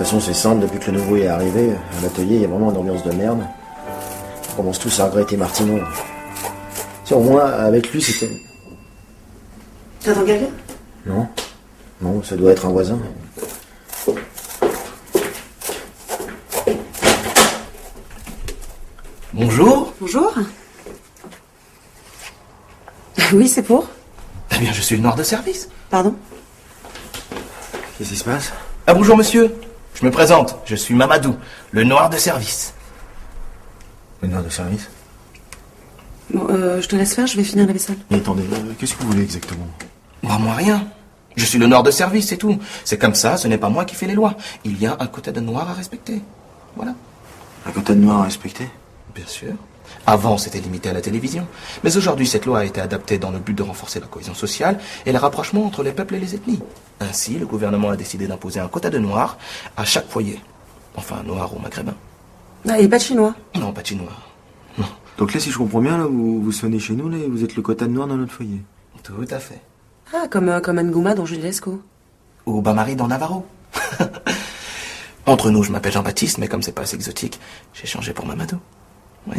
façon, c'est simple, depuis que le nouveau est arrivé, à l'atelier, il y a vraiment une ambiance de merde. On commence tous à regretter Martineau. Tiens, au moins, avec lui, c'était... T'attends quelqu'un? Non. Non, ça doit être un voisin. Bonjour. Bonjour. Oui, c'est pour? Eh bien, je suis le noir de service. Pardon? Qu'est-ce qui se passe? Ah, bonjour, monsieur. Je me présente. Je suis Mamadou, le noir de service. Le noir de service? Bon, je te laisse faire, je vais finir la vaisselle. Mais attendez, qu'est-ce que vous voulez exactement? Moi, rien. Je suis le noir de service, c'est tout. C'est comme ça, ce n'est pas moi qui fais les lois. Il y a un quota de noirs à respecter. Voilà. Un quota de noirs à respecter? Bien sûr. Avant, c'était limité à la télévision. Mais aujourd'hui, cette loi a été adaptée dans le but de renforcer la cohésion sociale et le rapprochement entre les peuples et les ethnies. Ainsi, le gouvernement a décidé d'imposer un quota de noirs à chaque foyer. Enfin, noir ou maghrébin. Ah, et pas de chinois? Non, pas de chinois. Non. Donc là, si je comprends bien, là, vous sonnez chez nous, là, et vous êtes le quota de noirs dans notre foyer. Tout à fait. Ah, comme Ngouma dans Julie Lescaut. Ou Bamari dans Navarro. Entre nous, je m'appelle Jean-Baptiste, mais comme c'est pas assez exotique, j'ai changé pour Mamadou. Oui.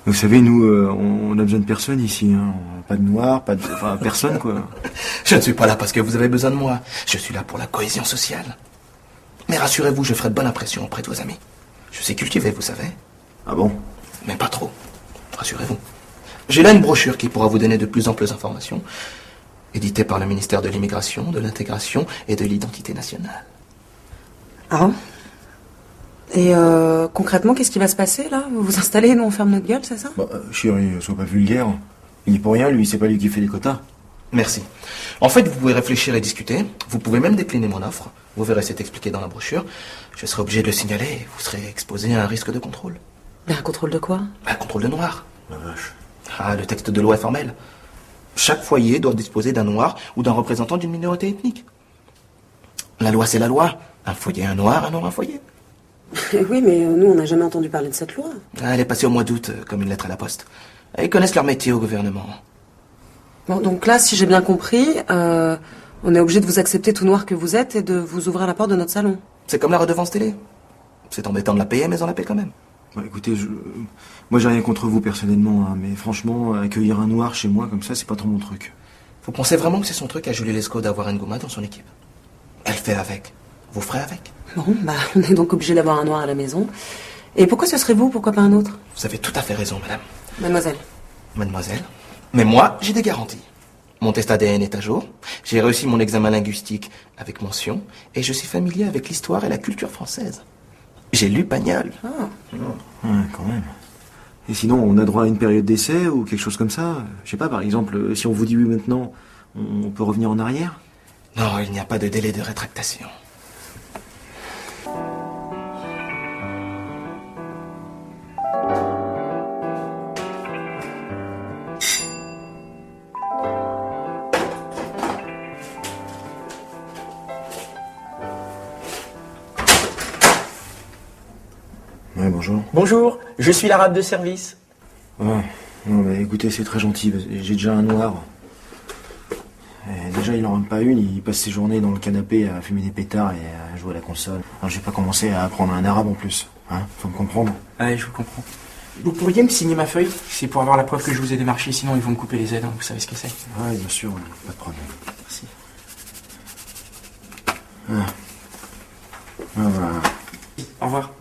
Vous savez, nous, on a besoin de personne ici, hein. Pas de noirs, pas de... Enfin, personne, quoi. Je ne suis pas là parce que vous avez besoin de moi. Je suis là pour la cohésion sociale. Mais rassurez-vous, je ferai de bonne impression auprès de vos amis. Je sais cultiver, vous savez. Ah bon? Mais pas trop. Rassurez-vous. J'ai là une brochure qui pourra vous donner de plus amples informations, éditée par le ministère de l'Immigration, de l'Intégration et de l'Identité nationale. Ah. Et concrètement, qu'est-ce qui va se passer, là? Vous vous installez et nous on ferme notre gueule, c'est ça? Bah, chérie, sois pas vulgaire. Il est pour rien, lui, c'est pas lui qui fait les quotas. Merci. En fait, vous pouvez réfléchir et discuter. Vous pouvez même décliner mon offre. Vous verrez, c'est expliqué dans la brochure. Je serai obligé de le signaler et vous serez exposé à un risque de contrôle. Un contrôle de quoi? Un contrôle de noir. La vache. Ah, le texte de loi est formel. Chaque foyer doit disposer d'un noir ou d'un représentant d'une minorité ethnique. La loi, c'est la loi. Un foyer, un noir, un foyer. Oui, mais nous, on n'a jamais entendu parler de cette loi. Ah, elle est passée au mois d'août, comme une lettre à la poste. Ils connaissent leur métier au gouvernement. Bon, donc là, si j'ai bien compris, on est obligé de vous accepter tout noir que vous êtes et de vous ouvrir la porte de notre salon. C'est comme la redevance télé. C'est embêtant de la payer, mais on la paie quand même. Bah, écoutez, moi, j'ai rien contre vous, personnellement, hein, mais franchement, accueillir un noir chez moi, comme ça, c'est pas trop mon truc. Vous pensez vraiment que c'est son truc à Julie Lescaut d'avoir Ngouma dans son équipe? Elle fait avec. Vous ferez avec. Bon, bah, on est donc obligé d'avoir un noir à la maison. Et pourquoi ce serait vous? Pourquoi pas un autre? Vous avez tout à fait raison, madame. Mademoiselle. Mademoiselle. Mais moi, j'ai des garanties. Mon test ADN est à jour. J'ai réussi mon examen linguistique avec mention. Et je suis familier avec l'histoire et la culture française. J'ai lu Pagnol. Ah. Ouais, quand même. Et sinon, on a droit à une période d'essai ou quelque chose comme ça? Je sais pas, par exemple, si on vous dit oui maintenant, on peut revenir en arrière? Non, il n'y a pas de délai de rétractation. Ouais, bonjour. Bonjour, je suis l'arabe de service. Ouais. Non, mais écoutez, c'est très gentil. J'ai déjà un noir. Et déjà, il en rame pas une. Il passe ses journées dans le canapé à fumer des pétards et à jouer à la console. Alors, j'ai pas commencé à apprendre un arabe en plus. Hein, faut me comprendre. Ouais, je vous comprends. Vous pourriez me signer ma feuille? C'est pour avoir la preuve que je vous ai démarché, sinon ils vont me couper les aides, hein. Vous savez ce que c'est. Ouais, bien sûr, ouais, pas de problème. Merci. Ah. Ah, voilà. Au revoir.